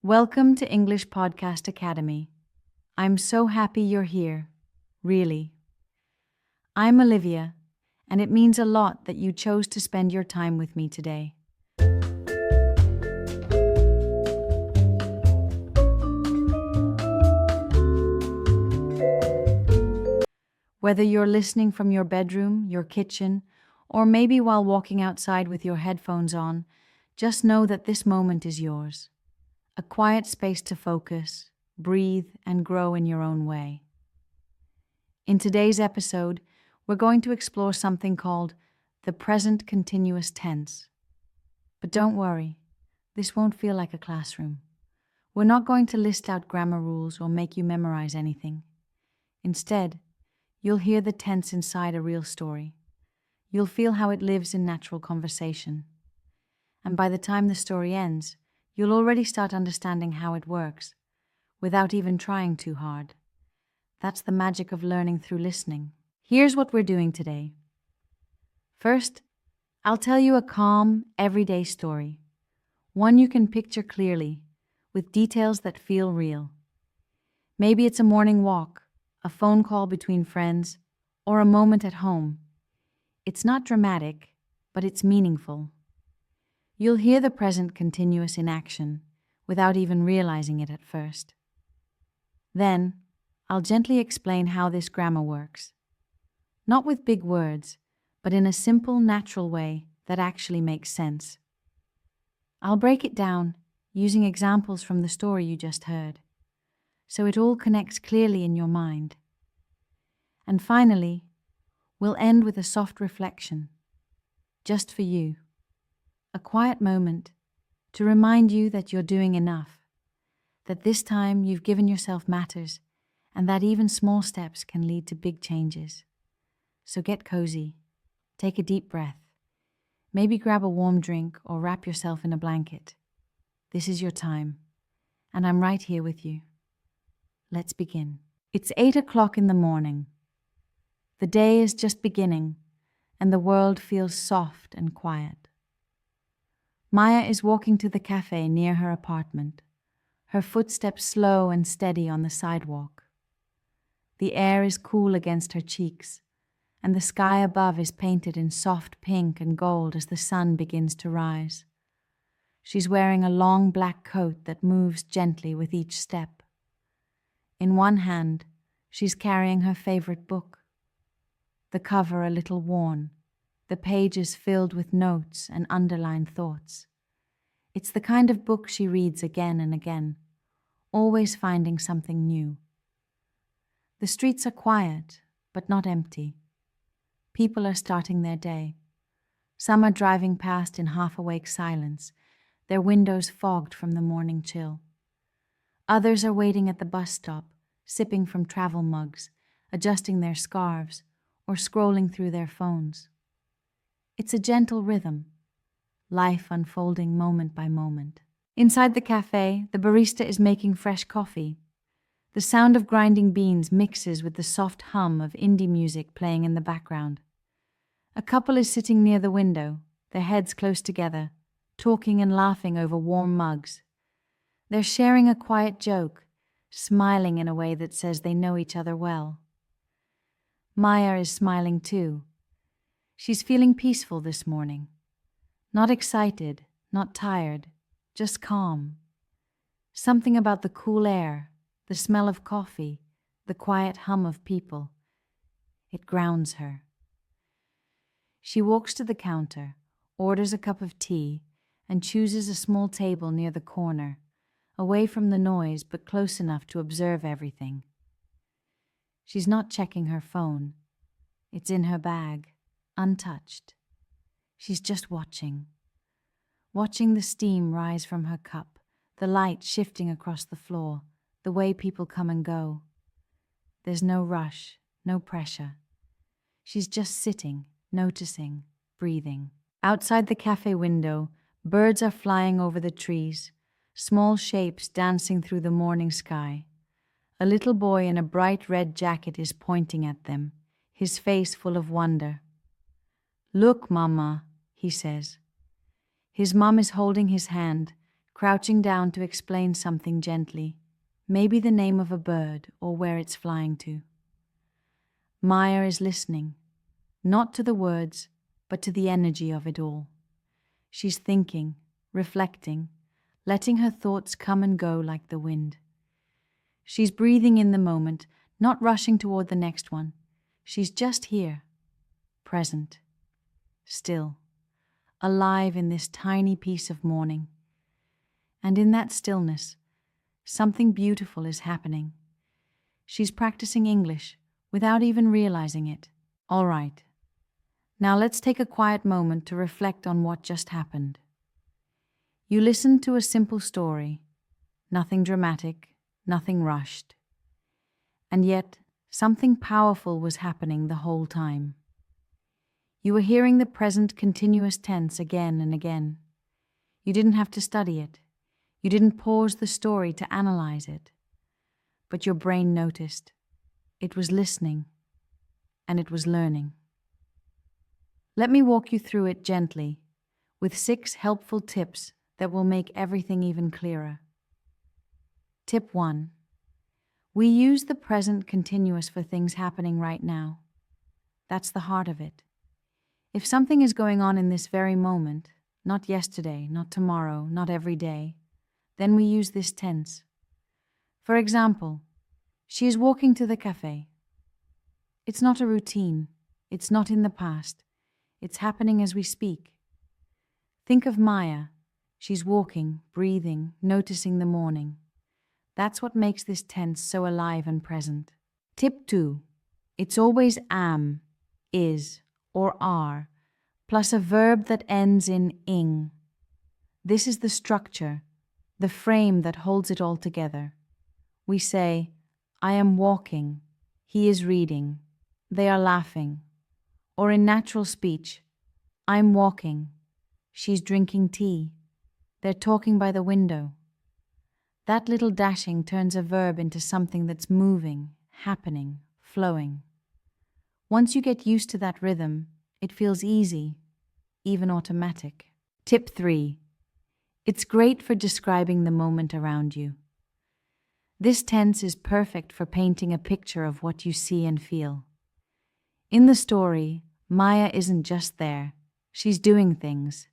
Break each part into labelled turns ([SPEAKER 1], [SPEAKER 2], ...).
[SPEAKER 1] Welcome to English Podcast Academy. I'm so happy you're here, really. I'm Olivia, and it means a lot that you chose to spend your time with me today. Whether you're listening from your bedroom, your kitchen, or maybe while walking outside with your headphones on, just know that this moment is yours. A quiet space to focus, breathe, and grow in your own way. In today's episode, we're going to explore something called the present continuous tense. But don't worry, this won't feel like a classroom. We're not going to list out grammar rules or make you memorize anything. Instead, you'll hear the tense inside a real story. You'll feel how it lives in natural conversation. And by the time the story ends, you'll already start understanding how it works, without even trying too hard. That's the magic of learning through listening. Here's what we're doing today. First, I'll tell you a calm, everyday story. One you can picture clearly, with details that feel real. Maybe it's a morning walk, a phone call between friends, or a moment at home. It's not dramatic, but it's meaningful. You'll hear the present continuous in action, without even realizing it at first. Then, I'll gently explain how this grammar works. Not with big words, but in a simple, natural way that actually makes sense. I'll break it down using examples from the story you just heard, so it all connects clearly in your mind. And finally, we'll end with a soft reflection, just for you. A quiet moment to remind you that you're doing enough, that this time you've given yourself matters, and that even small steps can lead to big changes. So get cozy, take a deep breath, maybe grab a warm drink or wrap yourself in a blanket. This is your time, and I'm right here with you. Let's begin. It's 8 o'clock in the morning. The day is just beginning, and the world feels soft and quiet. Maya is walking to the cafe near her apartment, her footsteps slow and steady on the sidewalk. The air is cool against her cheeks, and the sky above is painted in soft pink and gold as the sun begins to rise. She's wearing a long black coat that moves gently with each step. In one hand, she's carrying her favorite book. The cover a little worn, the pages filled with notes and underlined thoughts. It's the kind of book she reads again and again, always finding something new. The streets are quiet, but not empty. People are starting their day. Some are driving past in half-awake silence, their windows fogged from the morning chill. Others are waiting at the bus stop, sipping from travel mugs, adjusting their scarves, or scrolling through their phones. It's a gentle rhythm, life unfolding moment by moment. Inside the cafe, the barista is making fresh coffee. The sound of grinding beans mixes with the soft hum of indie music playing in the background. A couple is sitting near the window, their heads close together, talking and laughing over warm mugs. They're sharing a quiet joke, smiling in a way that says they know each other well. Maya is smiling too. She's feeling peaceful this morning. Not excited, not tired, just calm. Something about the cool air, the smell of coffee, the quiet hum of people. It grounds her. She walks to the counter, orders a cup of tea, and chooses a small table near the corner, away from the noise but close enough to observe everything. She's not checking her phone. It's in her bag, untouched. She's just watching the steam rise from her cup, the light shifting across the floor, the way people come and go. There's no rush, no pressure. She's just sitting, noticing, breathing. Outside the cafe window, birds are flying over the trees, small shapes dancing through the morning sky. A little boy in a bright red jacket is pointing at them, his face full of wonder. "Look, Mama," he says. His mom is holding his hand, crouching down to explain something gently, maybe the name of a bird or where it's flying to. Maya is listening, not to the words, but to the energy of it all. She's thinking, reflecting, letting her thoughts come and go like the wind. She's breathing in the moment, not rushing toward the next one. She's just here, present, still, alive in this tiny piece of morning. And in that stillness, something beautiful is happening. She's practicing English without even realizing it. All right. Now let's take a quiet moment to reflect on what just happened. You listened to a simple story, nothing dramatic, nothing rushed. And yet, something powerful was happening the whole time. You were hearing the present continuous tense again and again. You didn't have to study it. You didn't pause the story to analyze it. But your brain noticed. It was listening, and it was learning. Let me walk you through it gently, with 6 helpful tips that will make everything even clearer. Tip 1. We use the present continuous for things happening right now. That's the heart of it. If something is going on in this very moment, not yesterday, not tomorrow, not every day, then we use this tense. For example, she is walking to the cafe. It's not a routine. It's not in the past. It's happening as we speak. Think of Maya. She's walking, breathing, noticing the morning. That's what makes this tense so alive and present. Tip 2. It's always am, is, or are, plus a verb that ends in ing. This is the structure, the frame that holds it all together. We say, I am walking, he is reading, they are laughing. Or in natural speech, I'm walking, she's drinking tea, they're talking by the window. That little dashing turns a verb into something that's moving, happening, flowing. Once you get used to that rhythm, it feels easy, even automatic. Tip 3. It's great for describing the moment around you. This tense is perfect for painting a picture of what you see and feel. In the story, Maya isn't just there. She's doing things.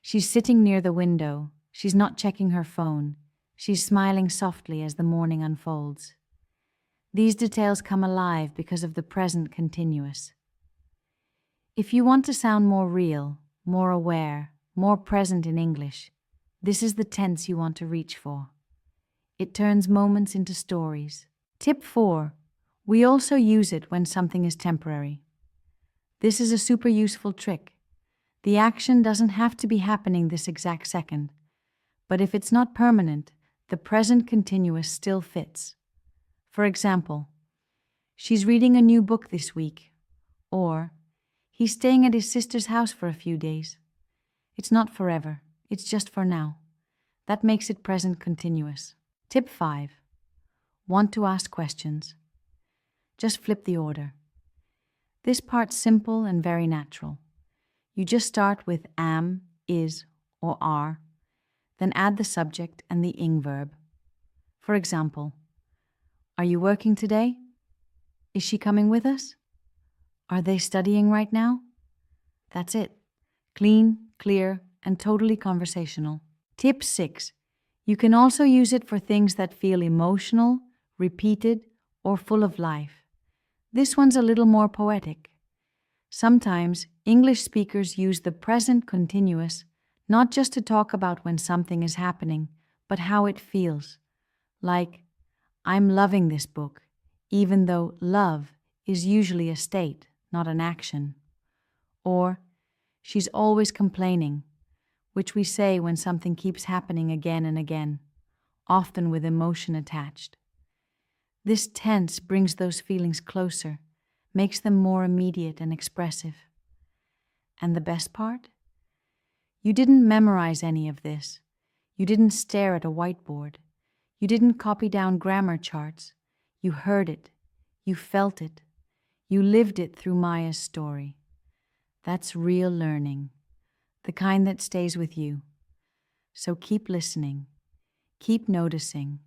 [SPEAKER 1] She's sitting near the window. She's not checking her phone. She's smiling softly as the morning unfolds. These details come alive because of the present continuous. If you want to sound more real, more aware, more present in English, this is the tense you want to reach for. It turns moments into stories. Tip 4. We also use it when something is temporary. This is a super useful trick. The action doesn't have to be happening this exact second, but if it's not permanent, the present continuous still fits. For example, she's reading a new book this week, or he's staying at his sister's house for a few days. It's not forever, it's just for now. That makes it present continuous. Tip 5. Want to ask questions? Just flip the order. This part's simple and very natural. You just start with am, is, or are, then add the subject and the ing verb. For example, are you working today? Is she coming with us? Are they studying right now? That's it. Clean, clear, and totally conversational. Tip 6. You can also use it for things that feel emotional, repeated, or full of life. This one's a little more poetic. Sometimes English speakers use the present continuous not just to talk about when something is happening, but how it feels. Like, I'm loving this book, even though love is usually a state, not an action. Or, she's always complaining, which we say when something keeps happening again and again, often with emotion attached. This tense brings those feelings closer, makes them more immediate and expressive. And the best part? You didn't memorize any of this. You didn't stare at a whiteboard. You didn't copy down grammar charts. You heard it. You felt it. You lived it through Maya's story. That's real learning, the kind that stays with you. So keep listening, keep noticing.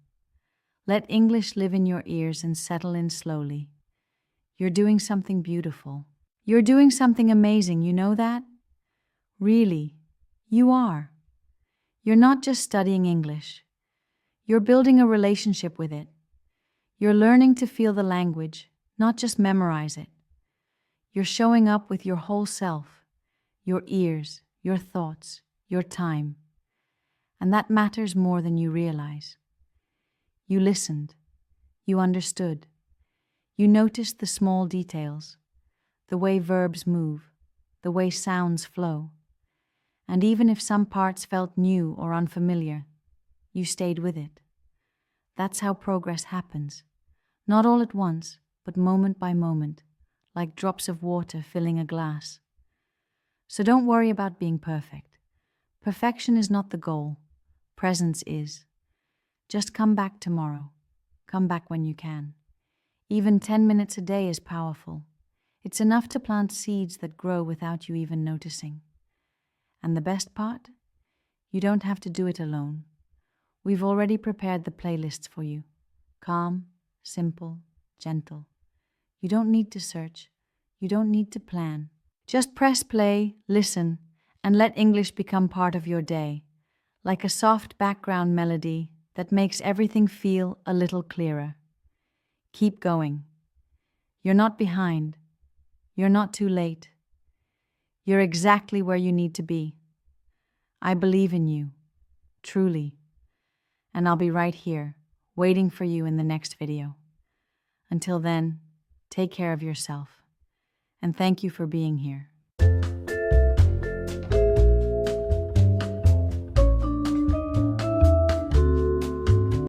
[SPEAKER 1] Let English live in your ears and settle in slowly. You're doing something beautiful. You're doing something amazing, you know that? Really, you are. You're not just studying English. You're building a relationship with it. You're learning to feel the language, not just memorize it. You're showing up with your whole self, your ears, your thoughts, your time. And that matters more than you realize. You listened. You understood. You noticed the small details, the way verbs move, the way sounds flow. And even if some parts felt new or unfamiliar, you stayed with it. That's how progress happens. Not all at once, but moment by moment, like drops of water filling a glass. So don't worry about being perfect. Perfection is not the goal. Presence is. Just come back tomorrow. Come back when you can. Even 10 minutes a day is powerful. It's enough to plant seeds that grow without you even noticing. And the best part? You don't have to do it alone. We've already prepared the playlists for you. Calm, simple, gentle. You don't need to search. You don't need to plan. Just press play, listen, and let English become part of your day, like a soft background melody that makes everything feel a little clearer. Keep going. You're not behind. You're not too late. You're exactly where you need to be. I believe in you, truly, and I'll be right here, waiting for you in the next video. Until then, take care of yourself, and thank you for being here.